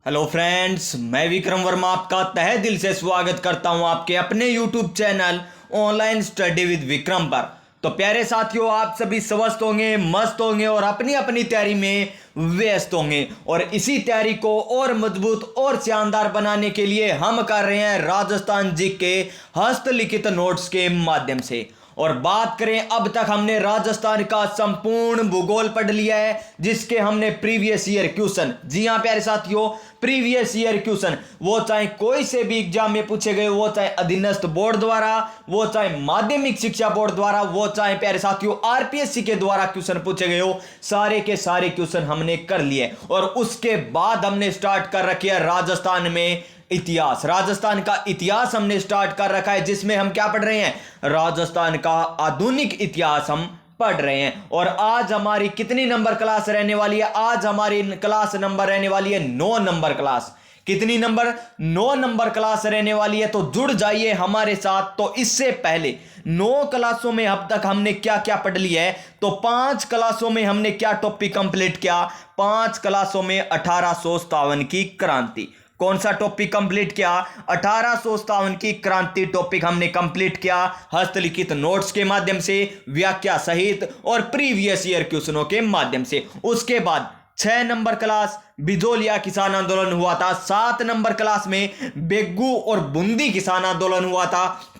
Hello friends, मैं विक्रम वर्मा आपका तहे दिल से स्वागत करता हूं आपके अपने YouTube channel online study with Vikram पर। तो प्यारे साथियों, आप सभी स्वस्थ होंगे, मस्त होंगे और अपनी अपनी तैयारी में व्यस्त होंगे। और इसी तैयारी को और मजबूत और शानदार बनाने के लिए हम कर रहे हैं राजस्थान जी के हस्तलिखित नोट्स के माध्यम से। और बात करें, अब तक हमने राजस्थान का संपूर्ण भूगोल पढ़ लिया है, जिसके हमने प्रीवियस ईयर क्वेश्चन, जी हां प्यारे साथियों, प्रीवियस ईयर क्वेश्चन, वो चाहे कोई से भी एग्जाम में पूछे गए, वो चाहे अधीनस्थ बोर्ड द्वारा, वो चाहे माध्यमिक शिक्षा बोर्ड द्वारा, वो चाहे प्यारे साथियों आरपीएससी के द्वारा क्वेश्चन पूछे गए हो, सारे के सारे क्वेश्चन हमने कर लिए। और उसके बाद हमने स्टार्ट कर रखी है राजस्थान में इतिहास। राजस्थान का इतिहास हमने स्टार्ट कर रखा है, जिसमें हम क्या पढ़ रहे हैं, राजस्थान का आधुनिक इतिहास हम पढ़ रहे हैं। और आज हमारी कितनी नंबर क्लास रहने वाली है? आज हमारी क्लास नंबर रहने वाली है 9 नंबर क्लास। कितनी नंबर? 9 नंबर क्लास रहने वाली है। तो जुड़ जाइए हमारे साथ। तो इससे पहले 9 क्लासों में अब तक हमने क्या क्या पढ़ लिया है? तो 5 क्लासों में हमने क्या टॉपिक कंप्लीट किया? 5 क्लासों में 1857 की क्रांति। कौन सा टॉपिक कंप्लीट किया? 1857 की क्रांति टॉपिक हमने कंप्लीट किया हस्तलिखित नोट्स के माध्यम से, व्याख्या सहित और प्रीवियस ईयर क्वेश्चनों के माध्यम से। उसके बाद 6 नंबर क्लास बिजोलिया किसान आंदोलन हुआ था। 7 नंबर क्लास में बेगू और बूंदी किसान आंदोलन हुआ था।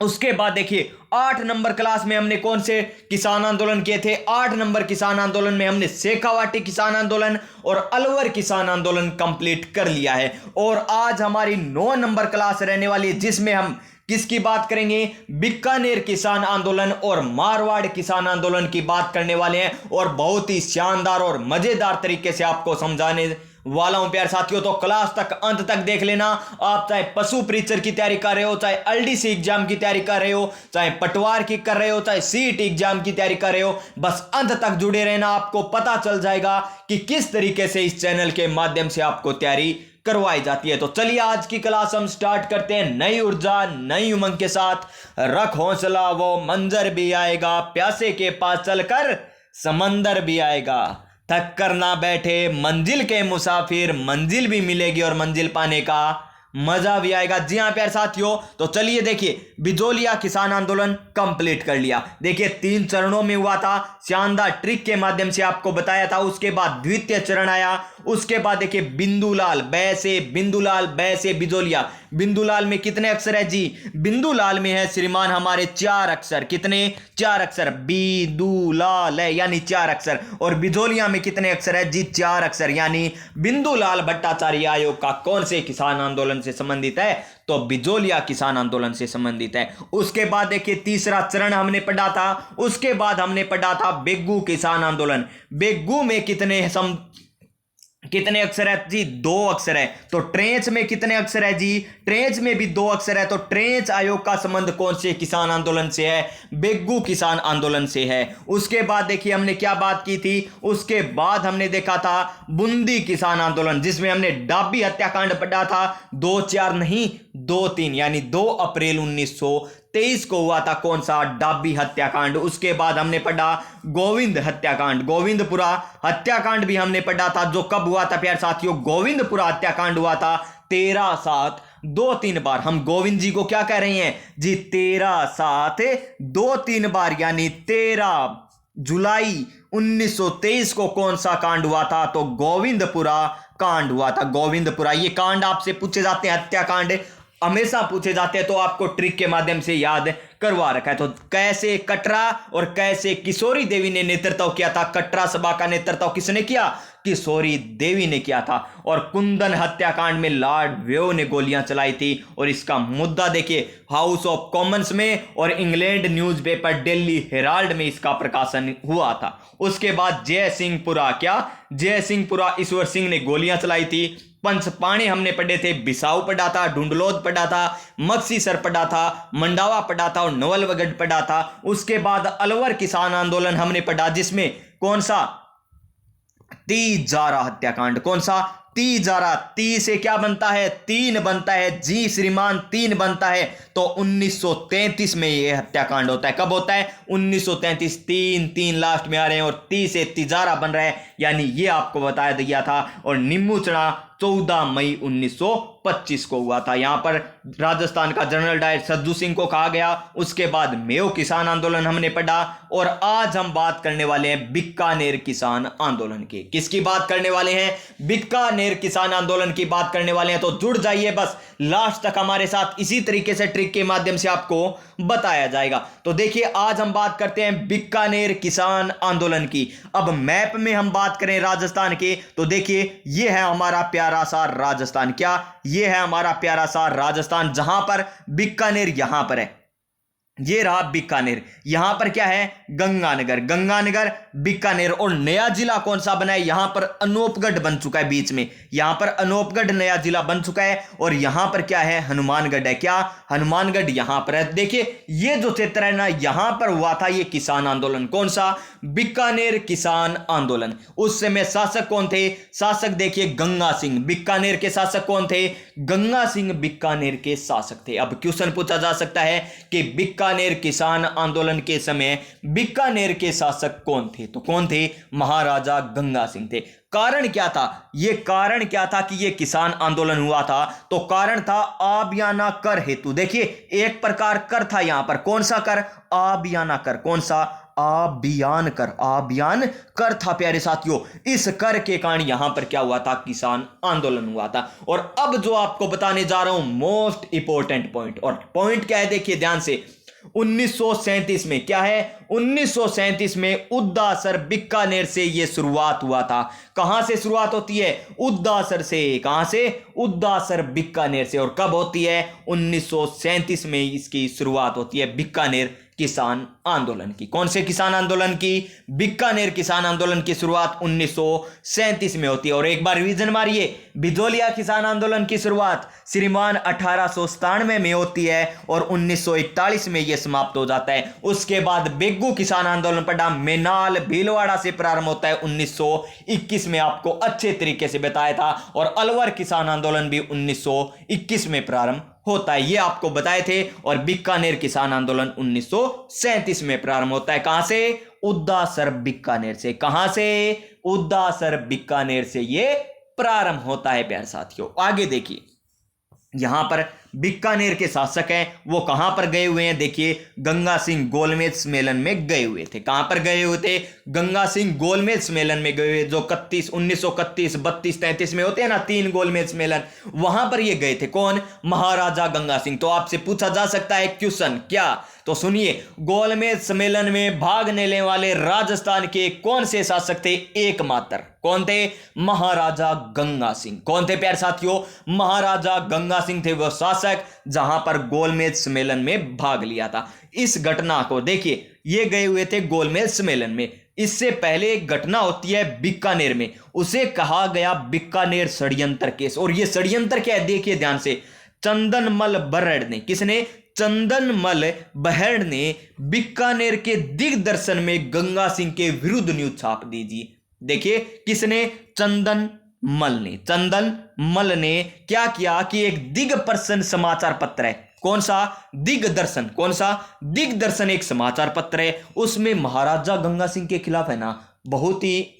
उसके बाद देखिए 8 नंबर क्लास में हमने कौन से किसान आंदोलन किए थे? 8 नंबर किसान आंदोलन में हमने शेखावाटी किसान आंदोलन और अलवर किसान आंदोलन कंप्लीट कर लिया है। और आज हमारी 9 नंबर क्लास रहने वाली है, जिसमें हम किसकी बात करेंगे? बीकानेर किसान आंदोलन और मारवाड़ किसान आंदोलन की बात करने वाले हैं। और बहुत ही शानदार और मजेदार तरीके से आपको समझाने वाला हूं प्यारे साथियों। तो क्लास तक, अंत तक देख लेना। आप चाहे पशु परीक्षर की तैयारी कर रहे हो, चाहे एलडीसी एग्जाम की तैयारी कर रहे हो, चाहे पटवार की कर रहे हो, चाहे सीट एग्जाम की तैयारी कर रहे हो, बस अंत तक जुड़े रहना। आपको पता चल जाएगा कि किस तरीके से इस चैनल के माध्यम से आपको तैयारी करवाई जाती है। तो चलिए आज की क्लास हम स्टार्ट करते हैं नई ऊर्जा, नई उमंग के साथ। रख हौसला, वो मंजर भी आएगा, प्यासे के पास चलकर समंदर भी आएगा। थक कर ना बैठे मंजिल के मुसाफिर, मंजिल भी मिलेगी और मंजिल पाने का मजा भी आएगा। जी हां प्यारे साथियों, तो चलिए देखिए, बिजोलिया किसान आंदोलन कंप्लीट कर लिया। देखिए 3 चरणों में हुआ था, शानदार ट्रिक के माध्यम से आपको बताया था। उसके बाद द्वितीय चरण आया। उसके बाद देखिए बिंदुलाल, बै से बिंदुलाल, बै से बिजोलिया। बिंदुलाल में कितने अक्षर है जी? बिंदुलाल में है श्रीमान हमारे 4 अक्षर। कितने? 4 अक्षर। बिंदुलाल है यानी 4 अक्षर। और बिजोलिया में कितने अक्षर है जी? 4 अक्षर। यानी बिंदुलाल भट्टाचार्य आयोग का कौन से किसान आंदोलन से संबंधित है? तो बिजोलिया किसान आंदोलन से संबंधित है। उसके बाद देखिए तीसरा चरण हमने पढ़ा था। उसके बाद हमने पढ़ा था बेगू किसान आंदोलन। बेगू में कितने अक्षर है जी? 2 अक्षर है। तो ट्रेंच में कितने अक्षर है जी? ट्रेंच में भी 2 अक्षर है। तो ट्रेंच आयोग का संबंध कौन से किसान आंदोलन से है? बेगू किसान आंदोलन से है। उसके बाद देखिए हमने क्या बात की थी? उसके बाद हमने देखा था बूंदी किसान आंदोलन, जिसमें हमने डाबी हत्याकांड पढ़ा था। 2-4 नहीं, 2-3, यानी 2 अप्रैल 1923 को हुआ था कौन सा? डाबी हत्याकांड। उसके बाद हमने पढ़ा गोविंद हत्याकांड, गोविंदपुरा हत्याकांड भी हमने पढ़ा था। जो कब हुआ था प्यारे साथियों? गोविंदपुरा हत्याकांड हुआ था 13/7 2-3 बार। हम गोविंद जी को क्या कह रहे हैं जी? 13/7 2-3 बार, यानी 13 जुलाई 1923 को कौन सा कांड हुआ था? तो गोविंदपुरा कांड हुआ था। गोविंदपुरा, ये कांड आपसे पूछे जाते हैं, हत्याकांड हमेशा पूछे जाते हैं, तो आपको ट्रिक के माध्यम से याद करवा रखा है। तो कैसे कटरा और कैसे किशोरी देवी ने नेतृत्व किया था? कटरा सभा का नेतृत्व किसने किया? किशोरी देवी ने किया था। और कुंदन हत्याकांड में लॉर्ड वेव ने गोलियां चलाई थी। और इसका मुद्दा देखिए हाउस ऑफ कॉमन्स में और इंग्लैंड न्यूज़पेपर डेली हेराल्ड में इसका प्रकाशन हुआ था। उसके बाद जय सिंहपुरा, क्या जय सिंहपुरा ईश्वर सिंह ने गोलियां चलाई थी। पंचपाणे हमने पढ़े थे, बिसाऊ पढ़ा था, ढूंढलोद पढ़ा था, मक्सीसर पढ़ा था, मंडावा पढ़ा था और नवलगढ़ पढ़ा था। उसके बाद अलवर किसान आंदोलन हमने पढ़ा, जिसमें कौन सा? तीजारा हत्याकांड। कौन सा? तीजारा। ती से क्या बनता है? 3 बनता है जी श्रीमान, 3 बनता है। तो 1933 में यह हत्याकांड होता है। कब होता है? 1933। 3 लास्ट में आ रहे हैं और ती से तिजारा बन रहा है, यानी ये आपको बताया दिया था। और निम्बू चढ़ा 14 मई 1925 को हुआ था। यहां पर राजस्थान का जनरल डायर सज्जू सिंह को कहा गया। उसके बाद मेयो किसान आंदोलन हमने पढ़ा और आज हम बात करने वाले हैं बीकानेर किसान आंदोलन की। किसकी बात करने वाले हैं? बीकानेर किसान आंदोलन की बात करने वाले हैं। तो जुड़ जाइए बस लास्ट तक हमारे साथ, इसी तरीके से ट्रिक के माध्यम से आपको बताया जाएगा। तो देखिए आज हम बात करते हैं बीकानेर किसान आंदोलन की। अब मैप में हम बात करें राजस्थान के, तो देखिए यह है हमारा प्यारा सा राजस्थान। क्या यह है हमारा प्यारा सा राजस्थान, जहां पर बीकानेर यहां पर है। ये रहा बीकानेर। यहां पर क्या है? गंगानगर। गंगानगर बीकानेर। और नया जिला कौन सा बना है? यहां पर अनूपगढ़ बन चुका है बीच में। यहां पर अनूपगढ़ नया जिला बन चुका है। और यहां पर क्या है? हनुमानगढ़ है। क्या? हनुमानगढ़ यहां पर है। देखिए ये जो क्षेत्र है ना, यहां पर हुआ था ये किसान आंदोलन। कौन सा? बीकानेर किसान आंदोलन। उस समय शासक कौन थे? शासक देखिए गंगा सिंह। बीकानेर के शासक कौन थे? गंगा सिंह बीकानेर के शासक थे। अब क्वेश्चन पूछा जा सकता है कि बीकानेर किसान आंदोलन के समय बीकानेर के शासक कौन थे? तो कौन थे? महाराजा गंगा सिंह थे। कारण क्या था? यह कारण क्या था कि यह किसान आंदोलन हुआ था? तो कारण था आबियाना कर हेतु। देखिए एक प्रकार कर था यहां पर। कौन सा कर? आबियाना कर। कौन सा? आबियान कर। आबियान कर था प्यारे साथियों। इस कर के कारण यहां पर क्या हुआ था? किसान आंदोलन हुआ था। और अब जो आपको बताने जा रहा हूं मोस्ट इंपॉर्टेंट पॉइंट, और पॉइंट क्या है देखिए ध्यान से। 1937 में क्या है? 1937 में उद्दासर बीकानेर से यह शुरुआत हुआ था। कहां से शुरुआत होती है? उद्दासर से। कहां से? उद्दासर बीकानेर से। और कब होती है? 1937 में इसकी शुरुआत होती है बीकानेर किसान आंदोलन की। कौन से किसान आंदोलन की? बीकानेर किसान आंदोलन की शुरुआत 1937 में होती है। और एक बार रिवीजन मारिए, बिजोलिया किसान आंदोलन की शुरुआत श्रीमान 1897 में होती है और 1941 में यह समाप्त हो जाता है। उसके बाद बेगू किसान आंदोलन पड़ा, मेनाल भीलवाड़ा से प्रारंभ होता है 1921 में, आपको अच्छे तरीके से बताया था। और अलवर किसान आंदोलन भी 1921 में प्रारंभ होता है, ये आपको बताए थे। और बीकानेर किसान आंदोलन 1937 में प्रारंभ होता है। कहां से? उद्दासर बीकानेर से। कहां से? उद्दासर बीकानेर से ये प्रारंभ होता है प्यारे साथियों। आगे देखिए यहां पर बीकानेर के शासक हैं वो कहां पर गए हुए हैं? देखिए गंगा सिंह गोलमेज सम्मेलन में गए हुए थे। कहां पर गए हुए थे? गंगा सिंह गोलमेज सम्मेलन में गए हुए, जो 1931, 32, 33 में होते हैं ना, 3 गोलमेज सम्मेलन, वहां पर ये गए थे। कौन? महाराजा गंगा सिंह। तो आपसे पूछा जा सकता है क्वेश्चन, क्या? तो सुनिए, गोलमेज सम्मेलन में भाग लेने वाले राजस्थान के कौन से शासक थे? एकमात्र। कौन थे? महाराजा गंगा सिंह। कौन थे प्यारे साथियों? महाराजा गंगा सिंह थे वो शासक जहां पर गोलमेज सम्मेलन में भाग लिया था। इस घटना को देखिए, ये गए हुए थे गोलमेज सम्मेलन में। इससे पहले एक घटना होती है बीकानेर में, उसे कहा गया बीकानेर षड्यंत्र केस। और यह षड्यंत्र क्या है देखिए ध्यान से। चंदनमल बरड़ ने, किसने? चंदनमल बहड़ ने बीकानेर के दिग्दर्शन में गंगा सिंह के विरुद्ध न्यूज छाप दीजिए। देखिए किसने? चंदनमल ने। चंदनमल ने क्या किया कि एक दिग्दर्शन समाचार पत्र है। कौन सा? दिग्दर्शन। कौन सा? दिग्दर्शन एक समाचार पत्र है। उसमें महाराजा गंगा सिंह के खिलाफ है ना बहुत ही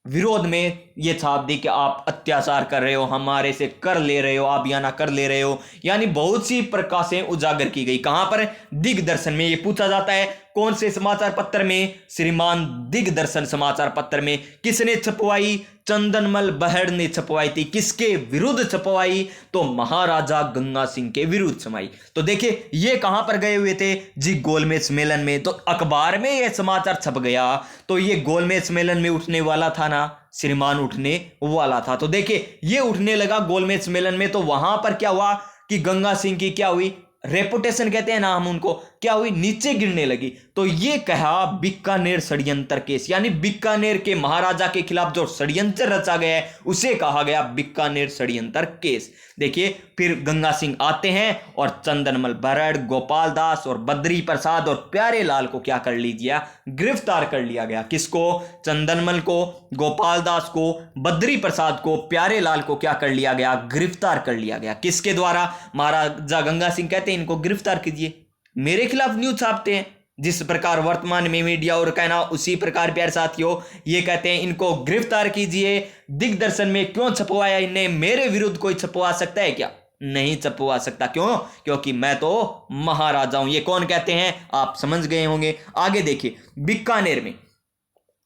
विरोध में ये छाप दी कि आप अत्याचार कर रहे हो, हमारे से कर ले रहे हो, आप याना कर ले रहे हो, यानी बहुत सी प्रकाशें उजागर की गई। कहां पर? दिग्दर्शन में। ये पूछा जाता है कौन से समाचार पत्र में? श्रीमान दिग्दर्शन समाचार पत्र में। किसने छपवाई? चंदनमल बहड़ ने छपवाई थी। किसके विरुद्ध छपवाई? तो महाराजा गंगा सिंह के विरुद्ध छपवाई। तो देखिए ये कहां पर गए हुए थे जी? गोलमेज सम्मेलन में। तो अखबार में यह समाचार छप गया तो ये गोलमेज सम्मेलन में उठने वाला था ना, श्रीमान उठने वाला था। तो देखिए ये उठने लगा गोलमेज सम्मेलन में। तो वहां पर क्या हुआ कि गंगा सिंह की क्या हुई? रेपुटेशन कहते हैं ना हम उनको, क्या हुई? नीचे गिरने लगी। तो ये कहा बीकानेर षड्यंत्र केस, यानी बीकानेर के महाराजा के खिलाफ जो षड्यंत्र रचा गया है उसे कहा गया बीकानेर षड्यंत्र केस। देखिए फिर गंगा सिंह आते हैं और चंदनमल बरड़, गोपाल दास और बद्री प्रसाद और प्यारे लाल को क्या कर लीजिए? गिरफ्तार कर लिया गया। किसको? चंदनमल को, गोपाल दास को, बद्री प्रसाद को, प्यारे लाल को क्या कर लिया गया? गिरफ्तार कर लिया गया। किसके द्वारा? महाराजा गंगा सिंह कहते हैं इनको गिरफ्तार कीजिए, मेरे खिलाफ न्यूज छापते हैं। जिस प्रकार वर्तमान में मीडिया और कहना, उसी प्रकार प्यारे साथियों ये कहते हैं इनको गिरफ्तार कीजिए। दिग्दर्शन में क्यों छपवाया इन्हें? मेरे विरुद्ध कोई छपवा सकता है क्या? नहीं छपवा सकता। क्यों? क्योंकि मैं तो महाराजा हूं। ये कौन कहते हैं आप समझ गए होंगे। आगे देखिए बीकानेर में,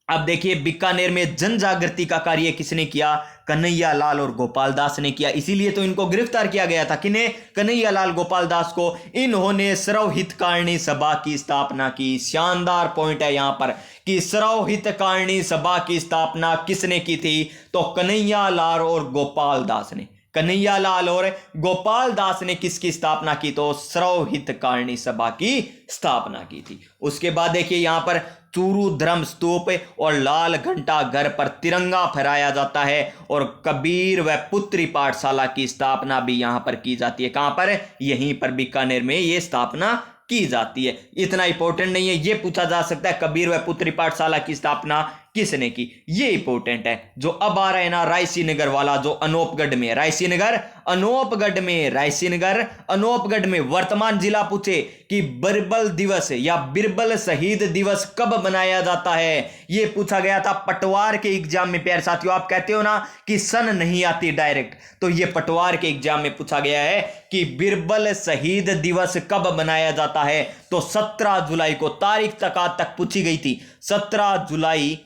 अब देखिए बीकानेर में जन जागृति का कार्य किसने किया? कन्हैया लाल और गोपाल दास ने किया। इसीलिए तो इनको गिरफ्तार किया गया था। किन्हें? कन्हैया लाल गोपाल दास को। इन्होंने सर्व हितकारिणी सभा की स्थापना की। शानदार पॉइंट है यहां पर कि सर्व हितकारिणी सभा की स्थापना किसने की थी? तो कन्हैया लाल और गोपाल दास ने। कन्हैया लाल और गोपाल दास ने किसकी स्थापना की? तो सर्व हितकारिणी सभा की स्थापना की थी। उसके बाद देखिए यहां पर चूरू धर्म स्तूप और लाल घंटा घर पर तिरंगा फहराया जाता है और कबीर व पुत्री पाठशाला की स्थापना भी यहां पर की जाती है। कहां पर? यहीं पर बीकानेर में ये स्थापना की जाती है। इतना इंपॉर्टेंट नहीं है, ये पूछा जा सकता है कबीर व पुत्री पाठशाला की स्थापना किसने की? ये इंपॉर्टेंट है। जो अब आ रहा है ना रायसी नगर वाला, जो अनूपगढ़ में, रायसी नगर अनूपगढ़ में, रायसी नगर अनूपगढ़ में वर्तमान जिला पूछे कि बिरबल दिवस या बिरबल शहीद दिवस कब मनाया जाता है? ये पूछा गया था पटवार के एग्जाम में। प्यारे साथियों आप कहते हो ना कि सन नहीं आती डायरेक्ट, तो ये पटवार के एग्जाम में पूछा गया है कि बिरबल शहीद दिवस कब मनाया जाता है? तो 17 जुलाई को, तारीख तक आज तक पूछी गई थी। 17 जुलाई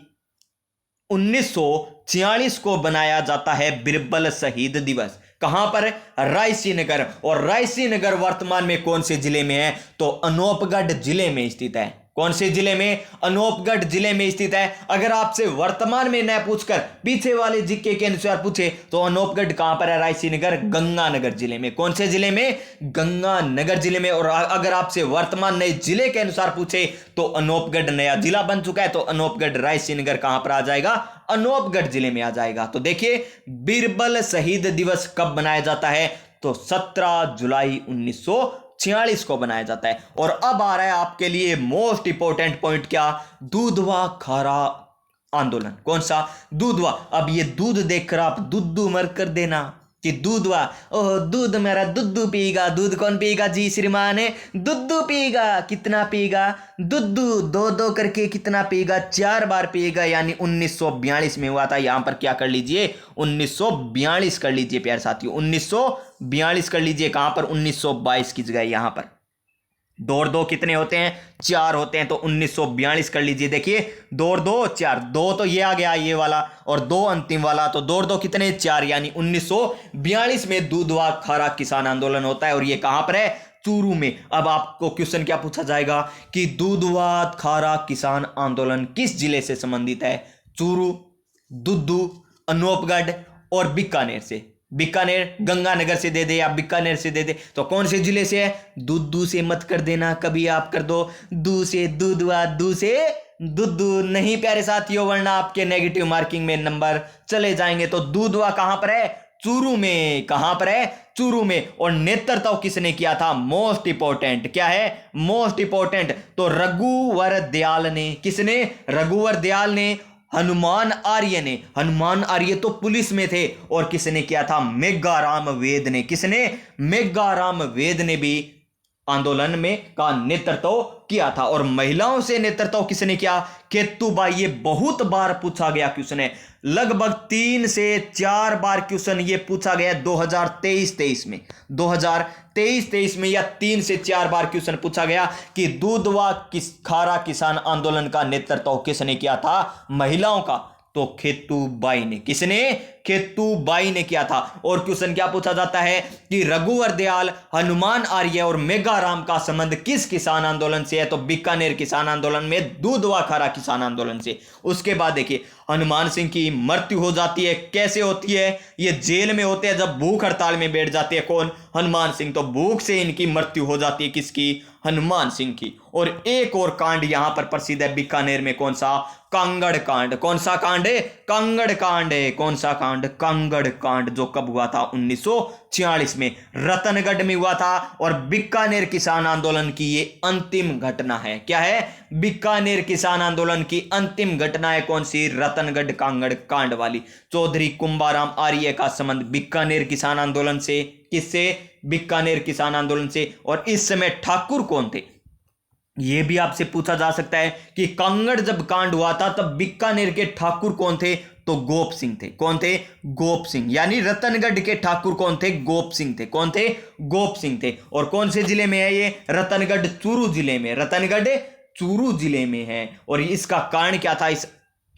1946 को बनाया जाता है बिरबल शहीद दिवस। कहां पर? रायसी नगर। और रायसी नगर वर्तमान में कौन से जिले में है? तो अनूपगढ़ जिले में स्थित है। कौन से जिले में? अनूपगढ़ जिले में स्थित है। अगर आपसे वर्तमान में न पूछकर पीछे वाले जीके के अनुसार पूछे तो अनूपगढ़ कहां पर है? रायसी नगर गंगानगर जिले में। कौन से जिले में? गंगानगर जिले में। और अगर आपसे वर्तमान नए जिले के अनुसार पूछे तो अनूपगढ़ नया जिला बन चुका है, तो अनूपगढ़ रायसी नगर कहां पर आ जाएगा? अनूपगढ़ जिले में आ जाएगा। तो देखिए बिरबल शहीद दिवस कब मनाया जाता है? तो 17 जुलाई 1946 को बनाया जाता है। और अब आ रहा है आपके लिए मोस्ट इंपॉर्टेंट पॉइंट, क्या? दूधवा खारा आंदोलन। कौन सा? दूधवा। अब ये दूध देखकर आप दुद्धू मर कर देना कि दूधवा, ओह दूध मेरा दुद्धू पिएगा। दूध कौन पिएगा जी श्रीमान? दुद्धू पिएगा। कितना पिएगा? दुद्धू 2-2 करके कितना पिएगा? 4 बार पिएगा। यानी 1942 में हुआ था। यहां पर क्या कर लीजिए? 1942 कर लीजिए प्यारे साथियों, 1942 कर लीजिए। कहां पर? 1922 की जगह यहां पर। 2 और 2 कितने होते हैं? 4 होते हैं, तो 1942 कर लीजिए। देखिए 2 और 2 4, 2 तो ये आ गया ये वाला और 2 अंतिम वाला, तो 2 और 2 कितने? 4। यानी 1942 में दूधवा खारा किसान आंदोलन होता है। और ये कहां पर है? चूरू में। अब आपको क्वेश्चन क्या पूछा जाएगा कि दूधवा खारा किसान आंदोलन किस जिले से संबंधित है? चूरू, दुद्धू, अनूपगढ़ और बीकानेर से। बीकानेर गंगानगर से दे दे या बीकानेर से दे दे, तो कौन से जिले से है? दूधू से मत कर देना, कभी आप कर दो दू से दूधवा, दू से दुद्धू नहीं प्यारे साथियों, वरना आपके नेगेटिव मार्किंग में नंबर चले जाएंगे। तो दूधवा कहां पर है? चूरू में। कहां पर है? चूरू में। और नेतृत्व किसने किया था? मोस्ट इंपॉर्टेंट क्या है? मोस्ट इंपॉर्टेंट तो रघुवर दयाल ने। किसने? रघुवर दयाल ने। हनुमान आर्य ने। हनुमान आर्य तो पुलिस में थे। और किसने किया था? मेघाराम वेद ने। किसने? मेघाराम वेद ने भी आंदोलन में का नेतृत्व किया था। और महिलाओं से नेतृत्व किसने किया? केतुबाई। ये बहुत बार पूछा गया क्वेश्चन है, लगभग 3 से 4 बार क्वेश्चन ये पूछा गया 2023-23 में। 2023-23 में या 3 से 4 बार क्वेश्चन पूछा गया कि दूधवा खारा किसान आंदोलन का नेतृत्व किसने किया था? महिलाओं का। तो खेतूबाई ने। किसने? खेतूबाई ने किया था। और क्वेश्चन क्या पूछा जाता है कि रघुवर दयाल, हनुमान आर्य और मेघाराम का संबंध किस किसान आंदोलन से है? तो बीकानेर किसान आंदोलन में, दूधवा खारा किसान आंदोलन से। उसके बाद देखिए हनुमान सिंह की मृत्यु हो जाती है। कैसे होती है? ये जेल में होते हैं जब भूख हड़ताल में बैठ जाते हैं। कौन? हनुमान सिंह। तो भूख से इनकी मृत्यु हो जाती है। किसकी? हनुमान सिंह की। और एक और कांड यहां पर प्रसिद्ध है बीकानेर में। कौन सा? कांगड़ कांड। कौन सा कांड है? कांगड़ कांड है। कौन सा कांड? कांगड़ कांड, जो कब हुआ था? 1946 में रतनगढ़ में हुआ था। और बीकानेर किसान आंदोलन की ये अंतिम घटना है। क्या है? बीकानेर किसान आंदोलन की अंतिम घटना है। कौन सी? रतनगढ़ कांगड़ कांड वाली। चौधरी कुंभाराम आर्य का संबंध बीकानेर किसान आंदोलन से। किससे? बीकानेर किसान आंदोलन से। और इस समय ठाकुर कौन थे? यह भी आपसे पूछा जा सकता है कि कांगड़ जब कांड हुआ था तब बीकानेर के ठाकुर कौन थे? तो गोप सिंह थे। कौन थे? गोप सिंह। यानी रतनगढ़ के ठाकुर कौन थे? गोप सिंह थे। कौन थे? गोप सिंह थे। और कौन से जिले में है ये? रतनगढ़ चूरू जिले में। रतनगढ़ चूरू जिले में है। और इसका कारण क्या था? इस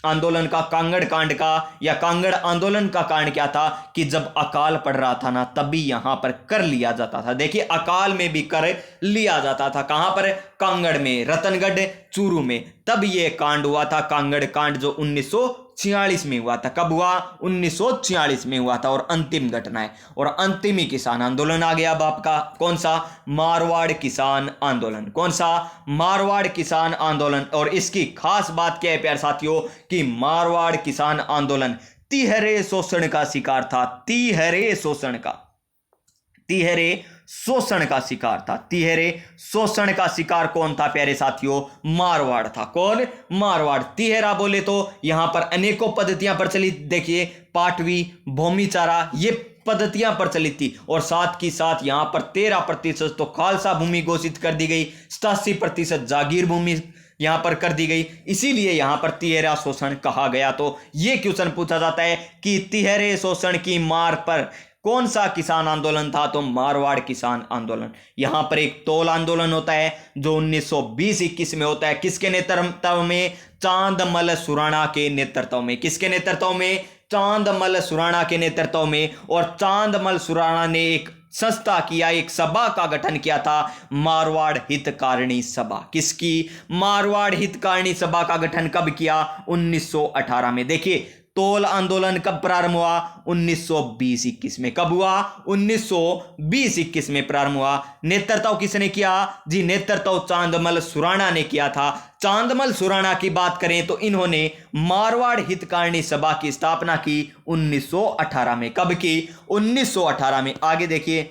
आंदोलन का, कांगड़ कांड का या कांगड़ आंदोलन का कारण क्या था? कि जब अकाल पड़ रहा था ना, तभी यहां पर कर लिया जाता था। देखिए, अकाल में भी कर लिया जाता था। कहां पर? कांगड़ में, रतनगढ़ चूरू में। तब यह कांड हुआ था, कांगड़ कांड, जो 1946 में हुआ था। कब हुआ? 1946 में हुआ था। और अंतिम घटना है। और अंतिम ही किसान आंदोलन आ गया अब आपका। कौन सा? मारवाड़ किसान आंदोलन। कौन सा? मारवाड़ किसान आंदोलन। और इसकी खास बात क्या है प्यारे साथियों, कि मारवाड़ किसान आंदोलन तिहरे शोषण का शिकार था। तिहरे शोषण का, तिहरे शोषण का शिकार था। तिहरे शोषण का शिकार कौन था प्यारे साथियों? मारवाड़ था। कौन? मारवाड़। तिहरा बोले तो यहां पर अनेकों पद्धतियां प्रचलित, देखिए, पाटवी, भूमिचारा, ये पद्धतियां प्रचलित थी। और साथ की साथ यहां पर 13% तो खालसा भूमि घोषित कर दी गई, 87% जागीर भूमि यहां पर कर दी गई। इसीलिए यहां पर तिहरा शोषण कहा गया। तो यह क्वेश्चन पूछा जाता है कि तिहरे शोषण की मार पर कौन सा किसान आंदोलन था? तो मारवाड़ किसान आंदोलन। यहां पर एक तौल आंदोलन होता है जो 1920-21 में होता है। किसके नेतृत्व में? चांदमल सुराणा के नेतृत्व में। किसके नेतृत्व में? चांदमल सुराणा के नेतृत्व में। और चांदमल सुराणा ने एक संस्था किया, एक सभा का गठन किया था, मारवाड़ हितकारिणी सभा। किसकी? मारवाड़ हितकारिणी सभा का गठन कब किया? 1918 में। देखिए, तौल आंदोलन कब प्रारंभ हुआ? 1920-21 में। कब हुआ? 1920-21 में प्रारंभ हुआ। नेतृत्व किसने किया? जी, नेतृत्व चांदमल सुराणा ने किया था। चांदमल सुराणा की बात करें तो इन्होंने मारवाड़ हितकारिणी सभा की स्थापना की 1918 में। कब की? 1918 में। आगे देखिए,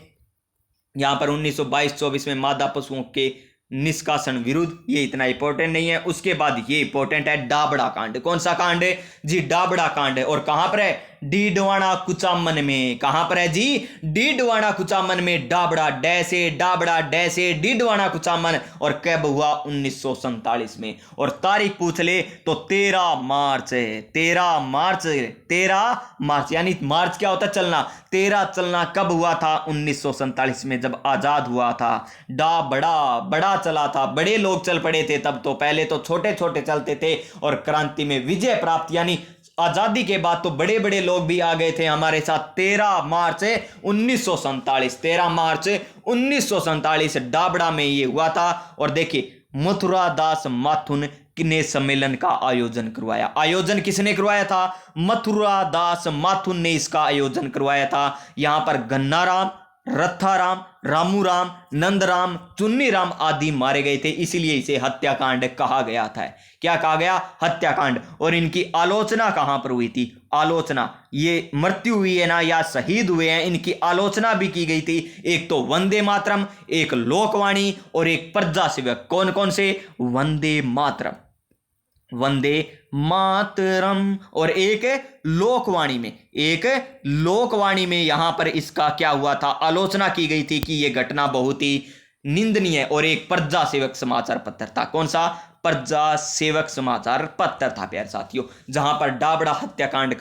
यहां पर 1922-24 में मादा पशुओं के निष्कासन विरुद्ध, ये इतना इंपॉर्टेंट नहीं है। उसके बाद ये इंपॉर्टेंट है, डाबड़ा कांड। कौन सा कांड है? जी, डाबड़ा कांड है। और कहां पर है? डीडवाना कुचामन में। कहां पर है जी? डीडवाना कुचामन में। डाबड़ा डैसे, डाबड़ा डैसे, डीडवाना कुचामन। और कब हुआ? 1947 में। और तारीख पूछ ले तो 13 मार्च है। 13 मार्च, 13 मार्च। यानी मार्च क्या होता है? चलना। 13 चलना कब हुआ था? 1947 में, जब आजाद हुआ था। डाबड़ा बड़ा चला था, बड़े लोग चल पड़े थे तब तो। पहले तो छोटे छोटे चलते थे और क्रांति में विजय प्राप्त, यानी आजादी के बाद तो बड़े बड़े लोग भी आ गए थे हमारे साथ। 13 मार्च 1947, 13 मार्च 1947 डाबड़ा में ये हुआ था। और देखिए, मथुरा दास माथुर ने सम्मेलन का आयोजन करवाया। आयोजन किसने करवाया था? मथुरा दास माथुर ने इसका आयोजन करवाया था। यहां पर गन्नाराम, रथाराम, रामूराम, नंदराम, चुन्नीराम आदि मारे गए थे। इसीलिए इसे हत्याकांड कहा गया था। क्या कहा गया? हत्याकांड। और इनकी आलोचना कहां पर हुई थी? आलोचना, ये मृत्यु हुई है ना या शहीद हुए हैं, इनकी आलोचना भी की गई थी। एक तो वंदे मातरम, एक लोकवाणी और एक प्रजा सेवक। कौन कौन से? वंदे मातरम, वंदे मातरम। और एक लोकवाणी में, एक लोकवाणी में यहां पर इसका क्या हुआ था? आलोचना की गई थी कि यह घटना बहुत ही निंदनीय है। और एक प्रजा सेवक समाचार पत्र था। कौन सा? प्रजा सेवक समाचार पत्र था प्यारे साथियों, जहां पर डाबड़ा हत्याकांड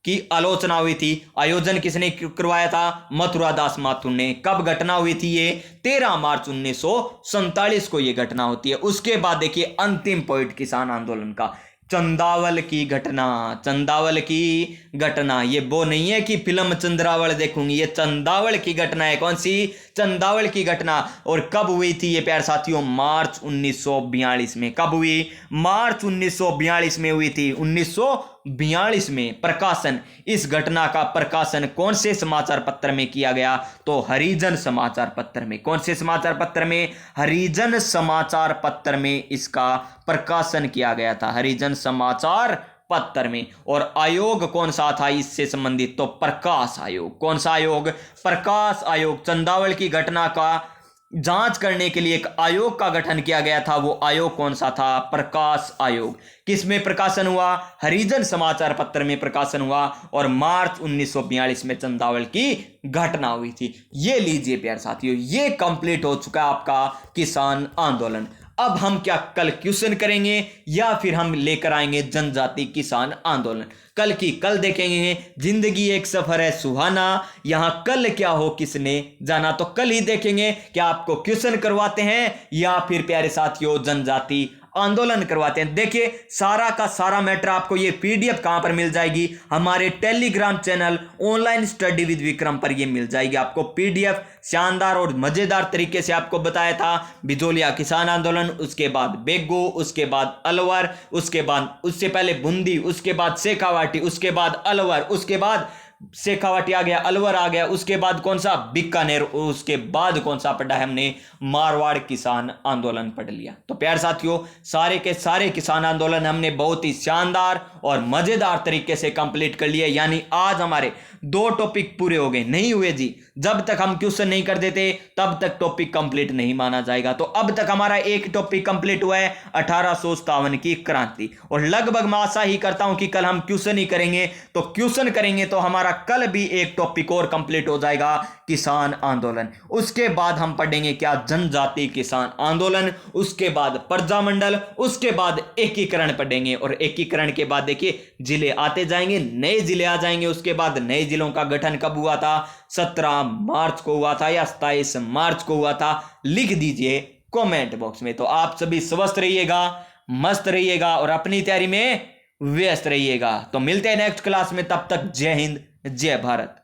की आलोचना हुई थी। आयोजन किसने करवाया था? मथुरा दास माथुर ने। कब घटना हुई थी ये? 13 मार्च 1947 को ये घटना होती है। उसके बाद देखिए, अंतिम पॉइंट किसान आंदोलन का, चंदावल की घटना। चंदावल की घटना, ये वो नहीं है कि फिल्म चंद्रावल देखूंगी, ये चंदावल की घटना है। कौन सी? चंदावल की घटना। और कब हुई थी ये प्यारे साथियों? मार्च 1942 में। कब हुई? मार्च 1942 में हुई थी। 1942 में प्रकाशन, इस घटना का प्रकाशन कौन से समाचार पत्र में किया गया? तो हरिजन समाचार पत्र में। कौन से समाचार पत्र में? हरिजन समाचार पत्र में इसका प्रकाशन किया गया था, हरिजन समाचार पत्र में। और आयोग कौन सा था इससे संबंधित? तो प्रकाश आयोग। कौन सा आयोग? प्रकाश आयोग। चंदावल की घटना का जांच करने के लिए एक आयोग का गठन किया गया था। वो आयोग कौन सा था? प्रकाश आयोग। किस में प्रकाशन हुआ? हरिजन समाचार पत्र में प्रकाशन हुआ। और मार्च 1942 में चंदावल की घटना हुई थी। ये लीजिए प्यारे साथियों, ये कंप्लीट हो चुका है आपका किसान आंदोलन। अब हम क्या कल क्वेश्चन करेंगे या फिर हम लेकर आएंगे जनजाति किसान आंदोलन? कल की कल देखेंगे। जिंदगी एक सफर है सुहाना, यहां कल क्या हो किसने जाना। तो कल ही देखेंगे कि आपको क्वेश्चन करवाते हैं या फिर प्यारे साथियों जनजाति आंदोलन करवाते हैं। देखिए सारा का सारा मैटर आपको ये पीडीएफ कहां पर मिल जाएगी? हमारे Telegram channel online study with Vikram पर ये मिल जाएगी आपको पीडीएफ। शानदार और मजेदार तरीके से आपको बताया था बिजोलिया किसान आंदोलन, उसके बाद बेगो, उसके बाद अलवर, उसके बाद उससे पहले बूंदी, उसके बाद शेखावाटी, उसके बाद अलवर, उसके बाद शेखावाटी आ गया, अलवर आ गया, उसके बाद कौन सा बीकानेर, उसके बाद कौन सा पढ़ा है हमने? मारवाड़ किसान आंदोलन पढ़ लिया। तो प्यार साथियों सारे के सारे किसान आंदोलन हमने बहुत ही शानदार और मजेदार तरीके से कंप्लीट कर लिए। यानी आज हमारे 2 टॉपिक पूरे हो गए। नहीं हुए जी, जब तक हम क्वेश्चन नहीं कर देते तब तक टॉपिक कंप्लीट नहीं माना जाएगा। तो अब तक हमारा एक टॉपिक कंप्लीट हुआ है 1857 की क्रांति, और लगभग मैं आशा ही करता हूं कि कल हम क्वेश्चन ही करेंगे। तो क्वेश्चन करेंगे तो हमारा कल भी एक टॉपिक और कंप्लीट हो जाएगा, किसान आंदोलन। उसके बाद हम पढ़ेंगे क्या? जनजाति किसान आंदोलन, उसके बाद प्रजामंडल, उसके बाद एकीकरण पढ़ेंगे, और एकीकरण के बाद देखिए जिले आते जाएंगे, नए जिले आ जाएंगे। उसके बाद नए जिलों का गठन कब हुआ था? 17 मार्च को हुआ था या 27 मार्च को हुआ था? लिख दीजिए कमेंट बॉक्स में। तो आप सभी स्वस्थ रहिएगा, मस्त रहिएगा और अपनी तैयारी में व्यस्त रहिएगा। तो मिलते हैं नेक्स्ट क्लास में, तब तक जय हिंद, जय भारत।